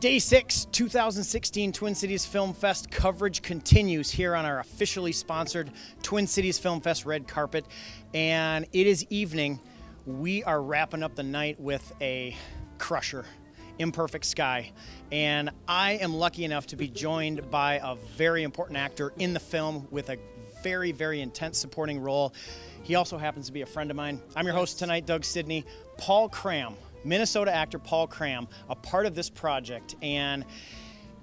Day 6, 2016 Twin Cities Film Fest coverage continues here on our officially sponsored Twin Cities Film Fest red carpet. And it is evening. We are wrapping up the night with a crusher, ImperfectSky. And I am lucky enough to be joined by a very important actor in the film with a very, very intense supporting role. He also happens to be a friend of mine. I'm your host tonight, Doug Sidney. Paul Cram, Minnesota actor Paul Cram, a part of this project. And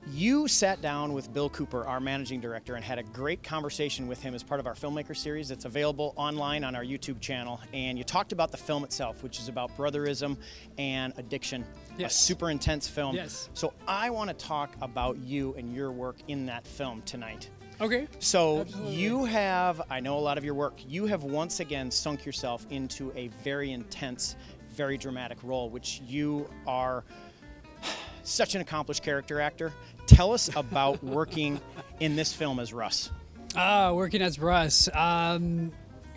you sat down with Bill Cooper, our managing director, and had a great conversation with him as part of our filmmaker series that's available online on our YouTube channel. And you talked about the film itself, which is about brotherism and addiction. Yes. A super intense film. Yes. So I want to talk about you and your work in that film tonight. Okay. So Absolutely. You have, I know a lot of your work, you have once again sunk yourself into a very intense, very dramatic role, which you are such an accomplished character actor. Tell us about working in this film as Russ. Working as Russ.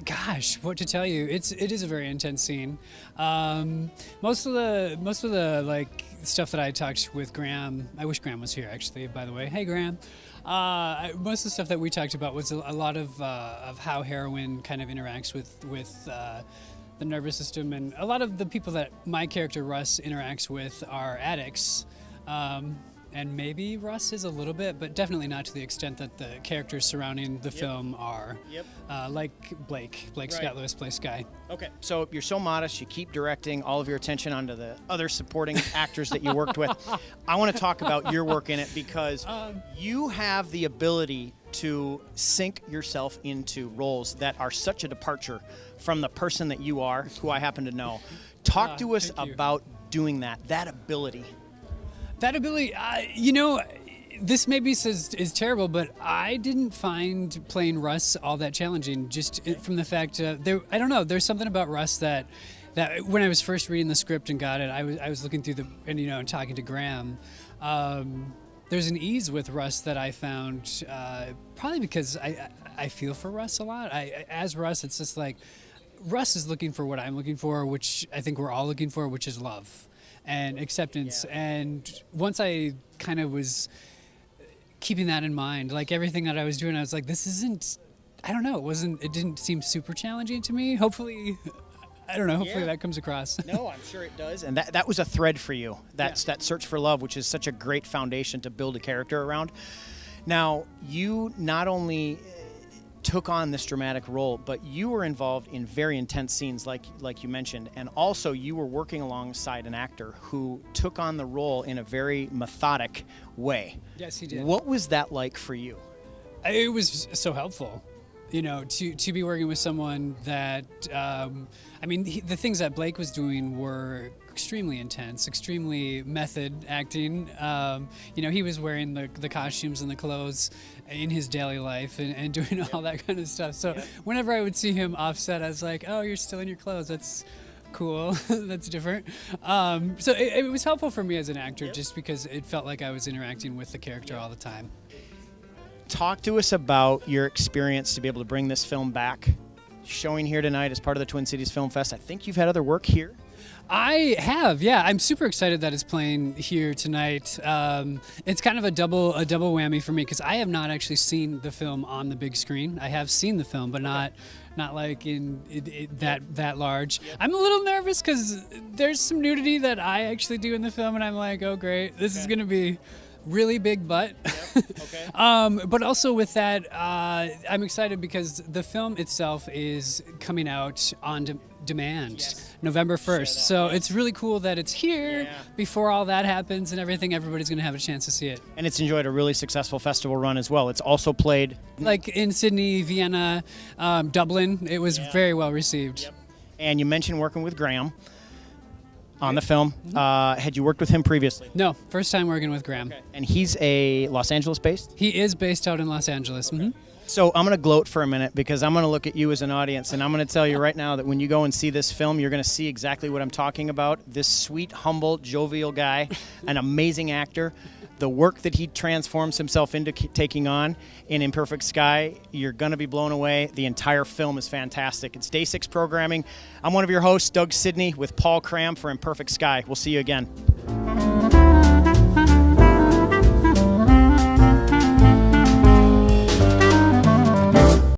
Gosh, what to tell you? It is a very intense scene. Most of the like stuff that I talked with Graham. I wish Graham was here actually. By the way, hey Graham. Most of the stuff that we talked about was a lot of how heroin kind of interacts with the nervous system, and a lot of the people that my character Russ interacts with are addicts. And maybe Russ is a little bit, but definitely not to the extent that the characters surrounding the film are. Yep. Like Blake Right. Scott Lewis plays Sky. Okay, so you're so modest, you keep directing all of your attention onto the other supporting actors that you worked with. I want to talk about your work in it because you have the ability to sink yourself into roles that are such a departure from the person that you are, who I happen to know. Talk to us about doing that ability. That ability, this maybe is terrible, but I didn't find playing Russ all that challenging. Just from the fact I don't know. There's something about Russ that when I was first reading the script and got it, I was looking through and talking to Graham. There's an ease with Russ that I found, probably because I feel for Russ a lot. As Russ, it's just like Russ is looking for what I'm looking for, which I think we're all looking for, which is love and acceptance. Yeah. And once I kind of was keeping that in mind, like everything that I was doing, I was like, this isn't, I don't know, it didn't seem super challenging to me. Hopefully, I don't know, hopefully that comes across. No, I'm sure it does. And that was a thread for you. That search for love, which is such a great foundation to build a character around. Now, you not only took on this dramatic role, but you were involved in very intense scenes like you mentioned, and also you were working alongside an actor who took on the role in a very methodic way. Yes, he did. What was that like for you? It was so helpful, to be working with someone that, the things that Blake was doing were extremely intense, extremely method acting. He was wearing the costumes and the clothes in his daily life and doing all that kind of stuff. So whenever I would see him offset, I was like, oh, you're still in your clothes. That's cool. That's different. So it was helpful for me as an actor just because it felt like I was interacting with the character all the time. Talk to us about your experience to be able to bring this film back, showing here tonight as part of the Twin Cities Film Fest. I think you've had other work here. I have, yeah. I'm super excited that it's playing here tonight. It's kind of a double whammy for me because I have not actually seen the film on the big screen. I have seen the film, but not like in that large. Yep. I'm a little nervous because there's some nudity that I actually do in the film, and I'm like, oh great, this is gonna be really big butt. Yep. Okay. But also with that, I'm excited because the film itself is coming out on demand November 1st. So it's really cool that it's here before all that happens and everything. Everybody's going to have a chance to see it. And it's enjoyed a really successful festival run as well. It's also played like in Sydney, Vienna, Dublin. It was very well received. Yep. And you mentioned working with Graham on the film. Had you worked with him previously? No, first time working with Graham. Okay. And he's a Los Angeles based? He is based out in Los Angeles. Okay. So I'm going to gloat for a minute because I'm going to look at you as an audience, and I'm going to tell you right now that when you go and see this film, you're going to see exactly what I'm talking about. This sweet, humble, jovial guy, an amazing actor. The work that he transforms himself into taking on in ImperfectSky, you're going to be blown away. The entire film is fantastic. It's Day 6 programming. I'm one of your hosts, Doug Sidney, with Paul Cram for ImperfectSky. We'll see you again.